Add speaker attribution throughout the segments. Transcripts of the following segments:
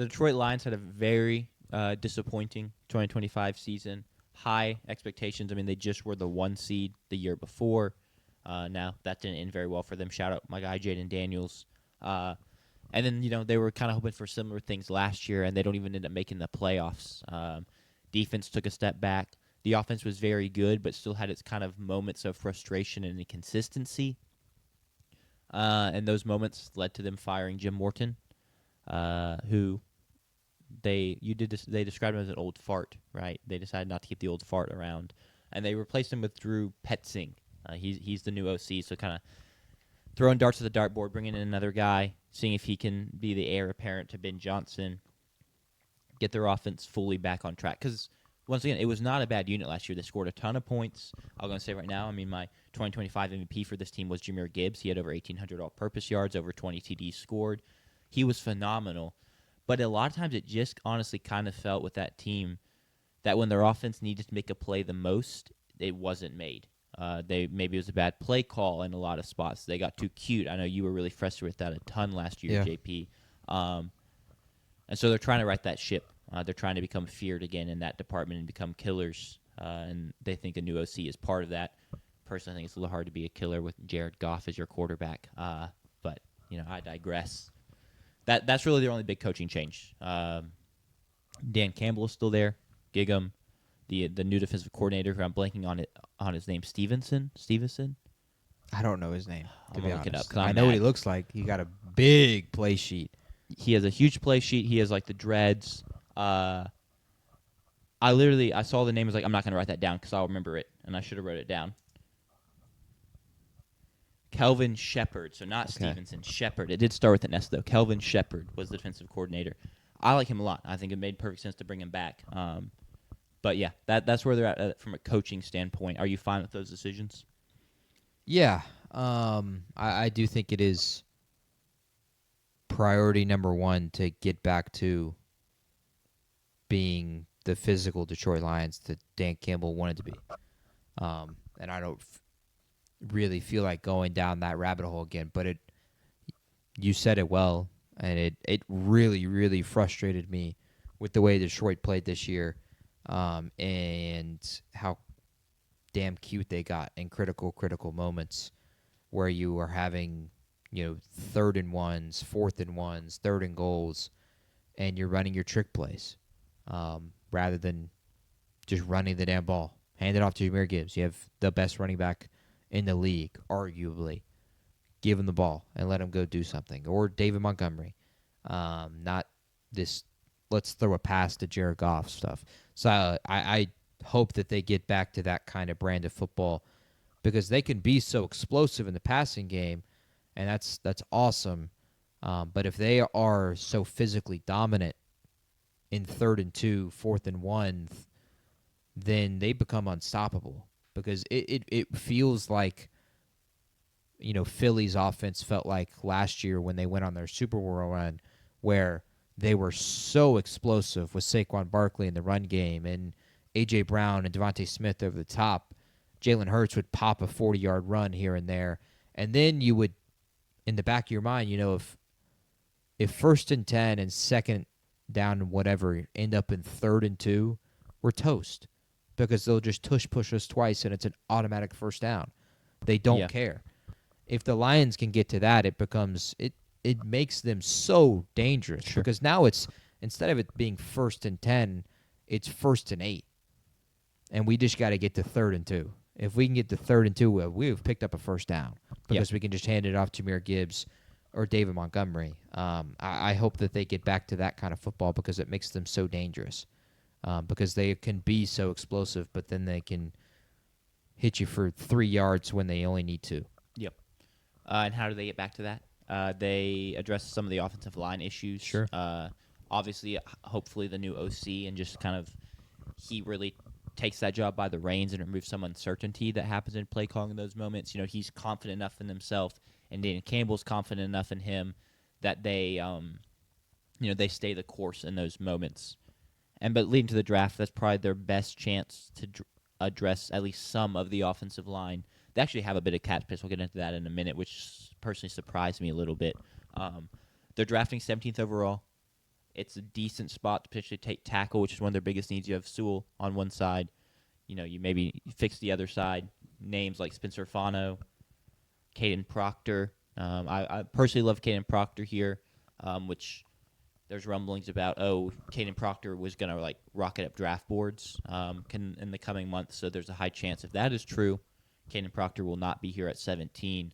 Speaker 1: the Detroit Lions had a very disappointing 2025 season. High expectations. I mean, they just were the 1 seed the year before. Now, that didn't end very well for them. Shout out my guy, Jaden Daniels. And then, they were kind of hoping for similar things last year, and they don't even end up making the playoffs. Defense took a step back. The offense was very good, but still had its kind of moments of frustration and inconsistency. And those moments led to them firing Jim Morton, who they described him as an old fart, right? They decided not to keep the old fart around, and they replaced him with Drew Petzing. He's the new OC, so kind of throwing darts at the dartboard, bringing in another guy, seeing if he can be the heir apparent to Ben Johnson, get their offense fully back on track. Because, once again, it was not a bad unit last year. They scored a ton of points. I'm going to say right now, I mean, my 2025 MVP for this team was Jahmyr Gibbs. He had over 1,800 all-purpose yards, over 20 TDs scored. He was phenomenal. But a lot of times it just honestly kind of felt with that team that when their offense needed to make a play the most, it wasn't made. Maybe it was a bad play call in a lot of spots. They got too cute. I know you were really frustrated with that a ton last year, JP. And so they're trying to right that ship. They're trying to become feared again in that department and become killers. And they think a new OC is part of that. Personally, I think it's a little hard to be a killer with Jared Goff as your quarterback. But I digress. That's really their only big coaching change. Dan Campbell is still there. Gig'em. The new defensive coordinator, who I'm blanking on his name, Stevenson.
Speaker 2: I don't know his name, to be honest.
Speaker 1: Look it up,
Speaker 2: I know what he looks like. He got a big play sheet.
Speaker 1: He has a huge play sheet. He has like the dreads. I saw the name. I was like, I'm not going to write that down because I'll remember it, and I should have wrote it down. Kelvin Shepard. So not Stevenson. Shepard. It did start with an S though. Kelvin Shepard was the defensive coordinator. I like him a lot. I think it made perfect sense to bring him back. But yeah, that's where they're at from a coaching standpoint. Are you fine with those decisions?
Speaker 2: Yeah, I do think it is priority number one to get back to being the physical Detroit Lions that Dan Campbell wanted to be. And I don't really feel like going down that rabbit hole again, but you said it well, and it really, really frustrated me with the way Detroit played this year. And how damn cute they got in critical moments where you are having, 3rd and 1s, 4th and 1s, 3rd and goals, and you're running your trick plays rather than just running the damn ball. Hand it off to Jahmyr Gibbs. You have the best running back in the league, arguably. Give him the ball and let him go do something. Or David Montgomery. Not this let's throw a pass to Jared Goff stuff. So I hope that they get back to that kind of brand of football because they can be so explosive in the passing game, and that's awesome. But if they are so physically dominant in 3rd and 2, 4th and 1, then they become unstoppable because it feels like, Philly's offense felt like last year when they went on their Super Bowl run where they were so explosive with Saquon Barkley in the run game and A.J. Brown and Devontae Smith over the top. Jalen Hurts would pop a 40-yard run here and there. And then you would, in the back of your mind, if 1st and 10 and 2nd down and whatever end up in 3rd and 2, we're toast because they'll just push us twice and it's an automatic first down. They don't care. If the Lions can get to that, it makes them so dangerous because now it's instead of it being 1st and 10, it's 1st and 8. And we just got to get to 3rd and 2. If we can get to 3rd and 2, we've picked up a first down because we can just hand it off to Jahmyr Gibbs or David Montgomery. I hope that they get back to that kind of football because it makes them so dangerous because they can be so explosive, but then they can hit you for 3 yards when they only need 2.
Speaker 1: Yep. And how do they get back to that? They address some of the offensive line issues.
Speaker 2: Sure.
Speaker 1: Obviously, hopefully the new OC and just kind of he really takes that job by the reins and removes some uncertainty that happens in play calling in those moments. He's confident enough in himself, and Dan Campbell's confident enough in him that they, they stay the course in those moments. But leading to the draft, that's probably their best chance to address at least some of the offensive line. They actually have a bit of cap space. We'll get into that in a minute, which personally surprised me a little bit. They're drafting 17th overall. it's a decent spot to potentially take tackle, which is one of their biggest needs. You have Sewell on one side. You maybe fix the other side. Names like Spencer Fano, Caden Proctor. I personally love Caden Proctor here, which there's rumblings about. Oh, Caden Proctor was going to rocket up draft boards in the coming months. So there's a high chance if that is true, Caden Proctor will not be here at 17.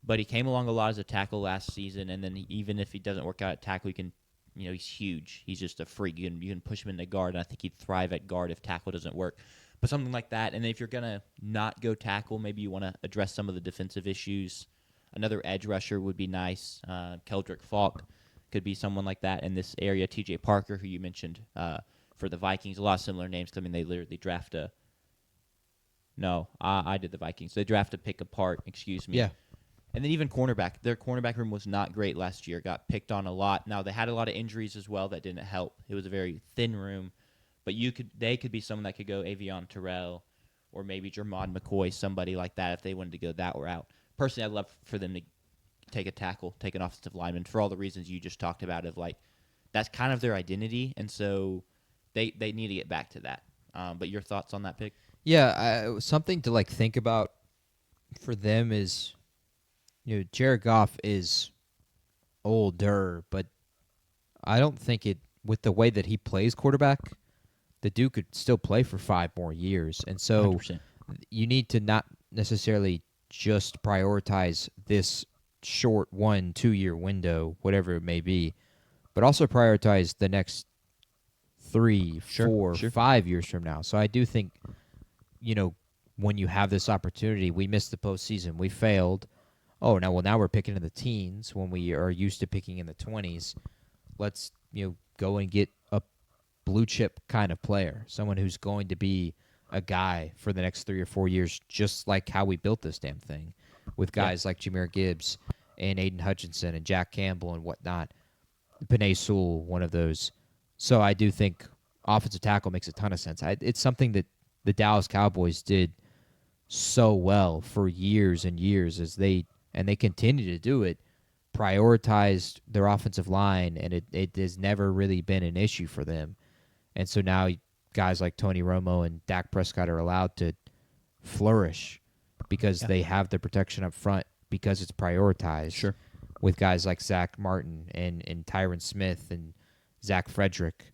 Speaker 1: But he came along a lot as a tackle last season, and then even if he doesn't work out at tackle, he can, he's huge. He's just a freak. You can push him into guard, and I think he'd thrive at guard if tackle doesn't work. But something like that, and then if you're going to not go tackle, maybe you want to address some of the defensive issues. Another edge rusher would be nice. Keldrick Falk could be someone like that in this area. T.J. Parker, who you mentioned for the Vikings, a lot of similar names. I mean, they literally draft a – no, I did the Vikings. They draft a pick apart, excuse me.
Speaker 2: Yeah.
Speaker 1: And then even cornerback. Their cornerback room was not great last year. Got picked on a lot. Now, they had a lot of injuries as well that didn't help. It was a very thin room. But they could be someone that could go Avion Terrell or maybe Jermod McCoy, somebody like that if they wanted to go that route. Personally, I'd love for them to take a tackle, take an offensive lineman for all the reasons you just talked about of that's kind of their identity. And so they need to get back to that. But your thoughts on that pick?
Speaker 2: Yeah, something to think about for them is, Jared Goff is older, but I don't think with the way that he plays quarterback, the dude could still play for 5 more years. And so
Speaker 1: 100%.
Speaker 2: You need to not necessarily just prioritize this short 1-2 year window, whatever it may be, but also prioritize the next 3, 4, 5 years from now. So I do think, when you have this opportunity, we missed the postseason, we failed. Oh, now we're picking in the teens when we are used to picking in the 20s. Let's go and get a blue chip kind of player, someone who's going to be a guy for the next 3 or 4 years, just like how we built this damn thing, with guys like Jahmyr Gibbs and Aiden Hutchinson and Jack Campbell and whatnot. Penei Sewell, one of those. So I do think offensive tackle makes a ton of sense. It's something that the Dallas Cowboys did so well for years and years and they continue to do it, prioritized their offensive line, and it has never really been an issue for them. And so now guys like Tony Romo and Dak Prescott are allowed to flourish because they have the protection up front because it's prioritized.
Speaker 1: Sure.
Speaker 2: With guys like Zach Martin and Tyron Smith and Zach Frederick,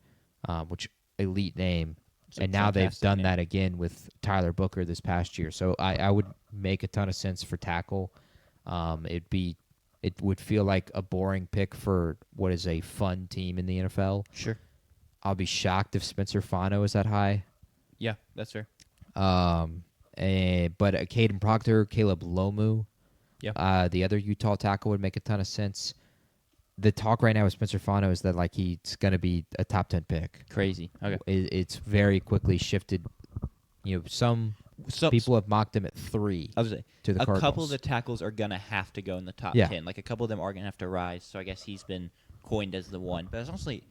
Speaker 2: which elite name. And now they've done that again with Tyler Booker this past year. So I would make a ton of sense for tackle. It would feel like a boring pick for what is a fun team in the NFL.
Speaker 1: Sure.
Speaker 2: I'll be shocked if Spencer Fano is that high.
Speaker 1: Yeah, that's fair.
Speaker 2: But Caden Proctor, Caleb Lomu, the other Utah tackle would make a ton of sense. The talk right now with Spencer Fano is that he's going to be a top 10 pick.
Speaker 1: Crazy. Okay.
Speaker 2: It's very quickly shifted. Some people have mocked him at 3.
Speaker 1: I was say,
Speaker 2: to the Cardinals.
Speaker 1: A couple of the tackles are going to have to go in the top 10. A couple of them are going to have to rise. So I guess he's been coined as the one. But it's honestly,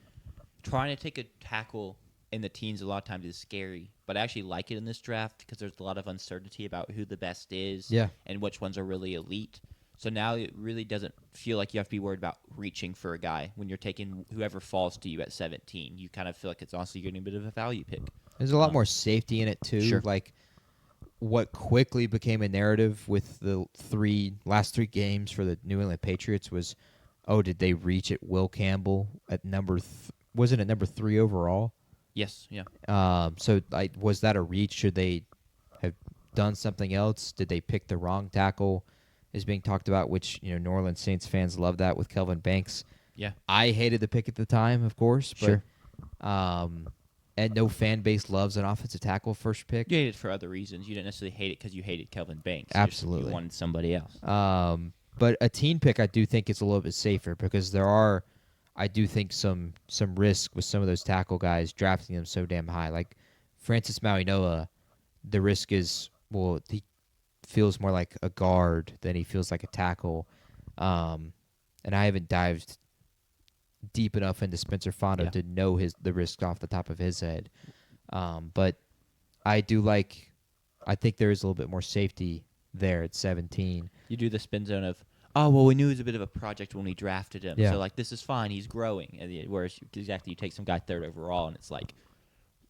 Speaker 1: trying to take a tackle in the teens a lot of times is scary. But I actually like it in this draft because there's a lot of uncertainty about who the best is and which ones are really elite. So now it really doesn't feel like you have to be worried about reaching for a guy when you're taking whoever falls to you at 17. You kind of feel like it's honestly getting a bit of a value pick.
Speaker 2: There's a lot more safety in it, too.
Speaker 1: Sure.
Speaker 2: What quickly became a narrative with the last 3 games for the New England Patriots was, did they reach at Will Campbell at wasn't it number 3 overall?
Speaker 1: Yes, yeah.
Speaker 2: So was that a reach? Should they have done something else? Did they pick the wrong tackle? Is being talked about, which New Orleans Saints fans love that with Kelvin Banks.
Speaker 1: Yeah,
Speaker 2: I hated the pick at the time, of course, but
Speaker 1: sure.
Speaker 2: And no fan base loves an offensive tackle first pick.
Speaker 1: You hate it for other reasons. You didn't necessarily hate it because you hated Kelvin Banks.
Speaker 2: Absolutely,
Speaker 1: you wanted somebody else.
Speaker 2: But a teen pick, I do think it's a little bit safer because there are, I do think some risk with some of those tackle guys drafting them so damn high. Like Francis Mauigoa, the risk is he feels more like a guard than he feels like a tackle. And I haven't dived deep enough into Spencer Fano to know the risk off the top of his head. But I think there is a little bit more safety there at 17.
Speaker 1: You do the spin zone of, oh, well, we knew he was a bit of a project when we drafted him.
Speaker 2: Yeah.
Speaker 1: So, like, this is fine. He's growing. Whereas, exactly, you take some guy third overall, and it's like,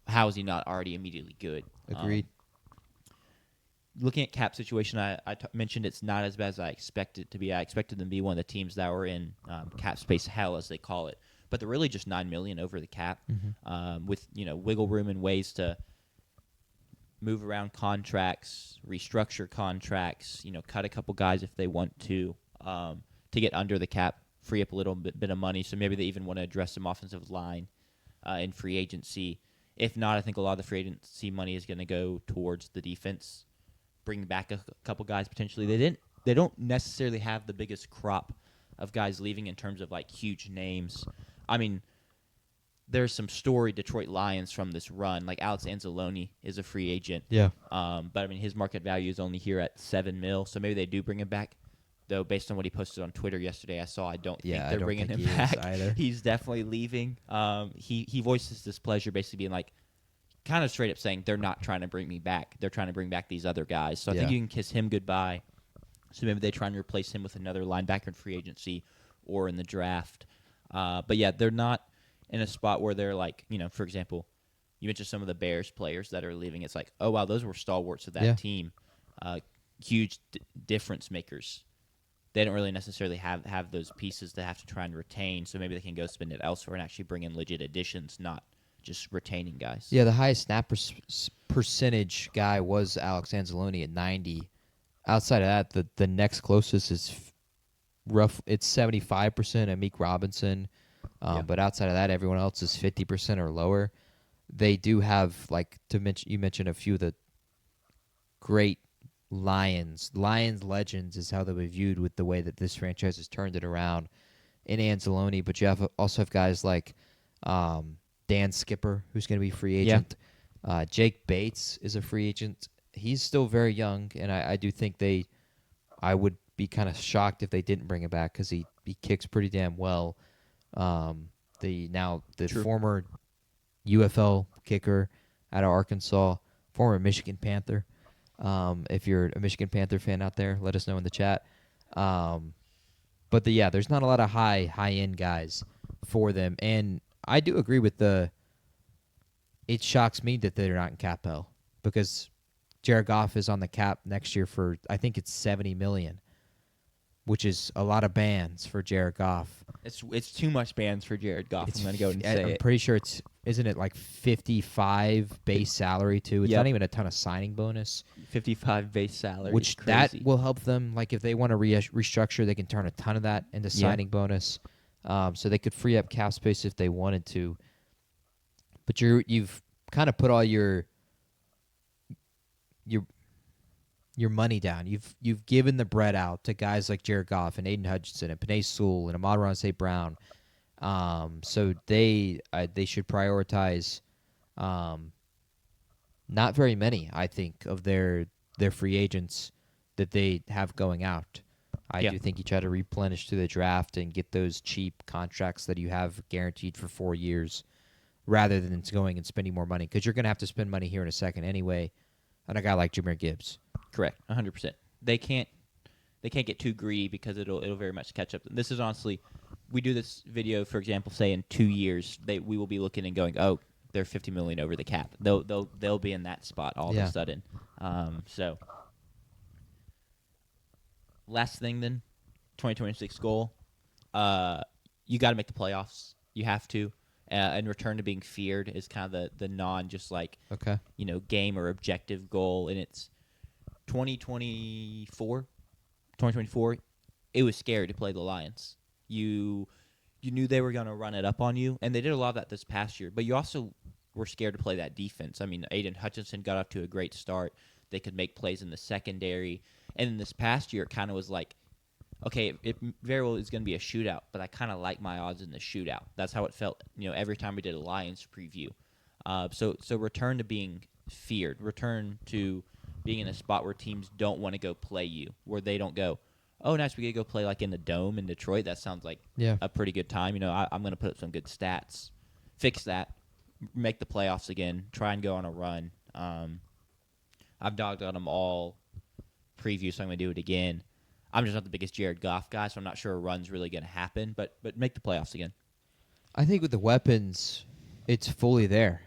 Speaker 1: how is he not already immediately good?
Speaker 2: Agreed.
Speaker 1: Looking at cap situation, I mentioned it's not as bad as I expected it to be. I expected them to be one of the teams that were in cap space hell, as they call it. But they're really just $9 million over the cap, with wiggle room and ways to move around contracts, restructure contracts, cut a couple guys if they want to get under the cap, free up a little bit of money. So maybe they even want to address some offensive line in free agency. If not, I think a lot of the free agency money is going to go towards the defense, bring back a couple guys potentially. They don't necessarily have the biggest crop of guys leaving in terms of like huge names. I mean, there's some storied Detroit Lions from this run. Like Alex Anzalone is a free agent.
Speaker 2: Yeah.
Speaker 1: But I mean, his market value is only here at $7 million, so maybe they do bring him back. Though based on what he posted on Twitter yesterday, I don't think they're bringing him back
Speaker 2: either.
Speaker 1: He's definitely leaving. He voiced his displeasure, basically being like, kind of straight up saying they're not trying to bring me back. They're trying to bring back these other guys. So I think you can kiss him goodbye. So maybe they try and replace him with another linebacker in free agency or in the draft. But yeah, they're not in a spot where they're like, for example, you mentioned some of the Bears players that are leaving. It's like, oh, wow, those were stalwarts of that team. Huge difference makers. They don't really necessarily have those pieces they have to try and retain, so maybe they can go spend it elsewhere and actually bring in legit additions, not just retaining guys.
Speaker 2: Yeah, the highest snap percentage guy was Alex Anzalone at 90. Outside of that, the next closest is rough. It's 75%, Amik Robinson. But outside of that, everyone else is 50% or lower. They do have, you mentioned a few of the great Lions legends is how they were viewed with the way that this franchise has turned it around in Anzalone. But you also have guys like Dan Skipper, who's going to be free agent. Yeah. Jake Bates is a free agent. He's still very young, and I do think I would be kind of shocked if they didn't bring him back because he kicks pretty damn well. The former UFL kicker out of Arkansas, former Michigan Panther. If you're a Michigan Panther fan out there, let us know in the chat. But there's not a lot of high-end guys for them. And I do agree with it shocks me that they're not in cap hell because Jared Goff is on the cap next year for, I think it's $70 million, which is a lot of bands for Jared Goff.
Speaker 1: It's too much bands for Jared Goff. I'm going to go and say
Speaker 2: I'm pretty sure isn't it like 55 base salary too? It's not even a ton of signing bonus.
Speaker 1: 55 base salary,
Speaker 2: which that will help them. Like if they want to restructure, they can turn a ton of that into signing bonus. So they could free up cap space if they wanted to. But you've kind of put all your money down. You've given the bread out to guys like Jared Goff and Aiden Hutchinson and Penei Sewell and Ahmad St. Brown. So they should prioritize not very many, I think, of their free agents that they have going out. I do think you try to replenish through the draft and get those cheap contracts that you have guaranteed for 4 years rather than going and spending more money because you're going to have to spend money here in a second anyway on a guy like Jahmyr Gibbs.
Speaker 1: Correct, 100%. They can't get too greedy because it'll very much catch up. This is honestly, we do this video, for example, say in 2 years, we will be looking and going, oh, they're $50 million over the cap. They'll be in that spot all of a sudden. So last thing then, 2026 goal, you got to make the playoffs. You have to. And return to being feared is kind of the non just like game or objective goal, and it's 2024. It was scary to play the Lions. You knew they were going to run it up on you, and they did a lot of that this past year. But you also were scared to play that defense. I mean, Aiden Hutchinson got off to a great start. They could make plays in the secondary, and in this past year, it kind of was like, okay, it very well is going to be a shootout, but I kind of like my odds in the shootout. That's how it felt, every time we did a Lions preview. So return to being feared. Return to being in a spot where teams don't want to go play you, where they don't go, oh, nice, we get to go play like in the Dome in Detroit. That sounds like a pretty good time. I'm going to put up some good stats. Fix that. Make the playoffs again. Try and go on a run. I've dogged on them all preview, so I'm going to do it again. I'm just not the biggest Jared Goff guy, so I'm not sure a run's really going to happen. But make the playoffs again.
Speaker 2: I think with the weapons, it's fully there.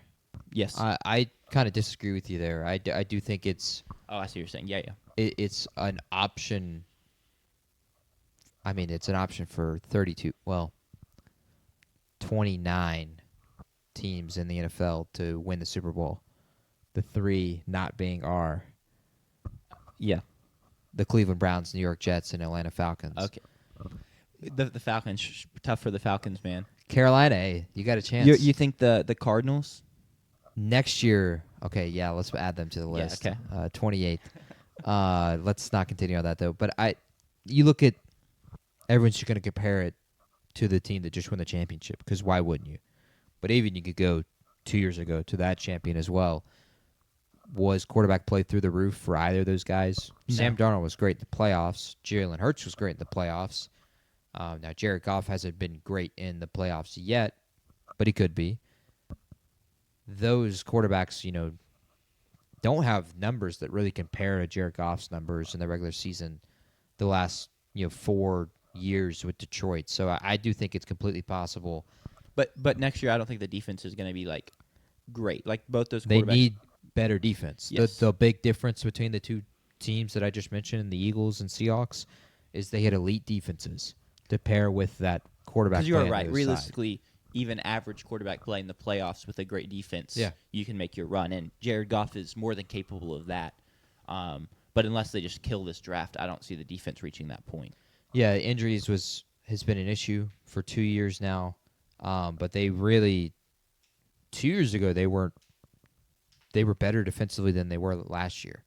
Speaker 1: Yes.
Speaker 2: I kind of disagree with you there. I do think it's
Speaker 1: Oh, I see what you're saying. Yeah.
Speaker 2: it's an option. I mean, it's an option for 32. Well, 29 teams in the NFL to win the Super Bowl. The 3 not being
Speaker 1: Yeah.
Speaker 2: the Cleveland Browns, New York Jets, and Atlanta Falcons.
Speaker 1: Okay. The Falcons, tough for the Falcons, man.
Speaker 2: Carolina, hey, you got a chance.
Speaker 1: You think the Cardinals?
Speaker 2: Next year, okay, yeah, let's add them to the
Speaker 1: Yeah,
Speaker 2: list.
Speaker 1: okay.
Speaker 2: 28th. Let's not continue on that though. But you look at everyone's just going to compare it to the team that just won the championship because why wouldn't you? But even you could go 2 years ago to that champion as well. Was quarterback play through the roof for either of those guys?
Speaker 1: No.
Speaker 2: Sam Darnold was great in the playoffs. Jalen Hurts was great in the playoffs. Now Jared Goff hasn't been great in the playoffs yet, but he could be. Those quarterbacks, don't have numbers that really compare to Jared Goff's numbers in the regular season the last 4 years with Detroit. So I do think it's completely possible.
Speaker 1: But next year, I don't think the defense is going to be like great. Like both those
Speaker 2: They
Speaker 1: quarterbacks.
Speaker 2: need better defense.
Speaker 1: Yes.
Speaker 2: The big difference between the two teams that I just mentioned, the Eagles and Seahawks, is they had elite defenses to pair with that quarterback.
Speaker 1: Because you
Speaker 2: play
Speaker 1: are
Speaker 2: on the
Speaker 1: right.
Speaker 2: other
Speaker 1: Realistically, even average quarterback play in the playoffs with a great defense,
Speaker 2: Yeah.
Speaker 1: you can make your run. And Jared Goff is more than capable of that. But unless they just kill this draft, I don't see the defense reaching that point.
Speaker 2: Yeah, injuries has been an issue for 2 years now. But they really 2 years ago they were better defensively than they were last year,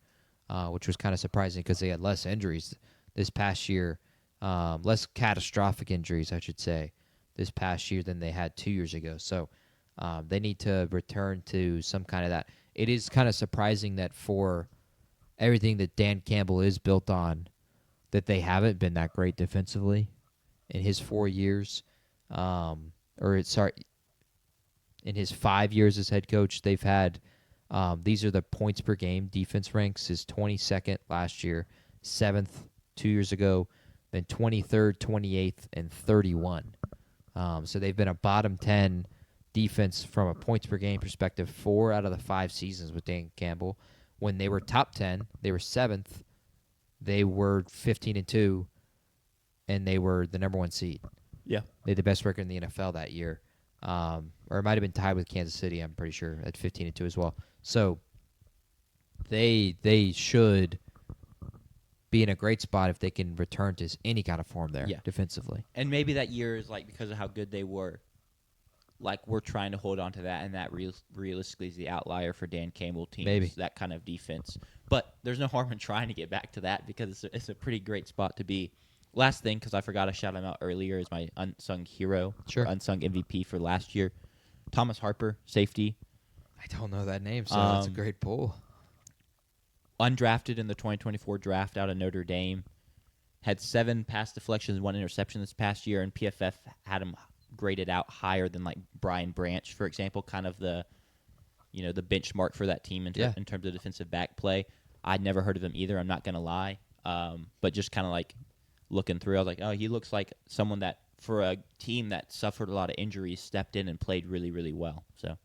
Speaker 2: which was kind of surprising because they had less injuries this past year, less catastrophic injuries, I should say, this past year than they had 2 years ago. So they need to return to some kind of that. It is kind of surprising that for everything that Dan Campbell is built on, that they haven't been that great defensively in his 4 years. In his 5 years as head coach, they've had these are the points per game defense ranks is 22nd last year, 7th 2 years ago, then 23rd, 28th, and 31. So they've been a bottom 10 defense from a points per game perspective 4 out of the 5 seasons with Dan Campbell. When they were top 10, they were 7th. They were 15-2, and they were the number 1 seed.
Speaker 1: Yeah.
Speaker 2: They had the best record in the NFL that year. Or it might have been tied with Kansas City, I'm pretty sure, at 15-2 as well. So they should be in a great spot if they can return to any kind of form there defensively.
Speaker 1: And maybe that year is like because of how good they were. Like we're trying to hold on to that, and that realistically is the outlier for Dan Campbell teams.
Speaker 2: Maybe.
Speaker 1: That kind of defense. But there's no harm in trying to get back to that because it's a pretty great spot to be. Last thing, because I forgot to shout him out earlier, is my unsung hero,
Speaker 2: Sure.
Speaker 1: unsung MVP for last year. Thomas Harper, safety.
Speaker 2: I don't know that name, so that's a great pull.
Speaker 1: Undrafted in the 2024 draft out of Notre Dame. Had 7 pass deflections, 1 interception this past year, and PFF had him graded out higher than like Brian Branch, for example, kind of the benchmark for that team in terms of defensive back play. I'd never heard of him either, I'm not going to lie. But just kind of like looking through, I was like, oh, he looks like someone that, for a team that suffered a lot of injuries, stepped in and played really, really well. So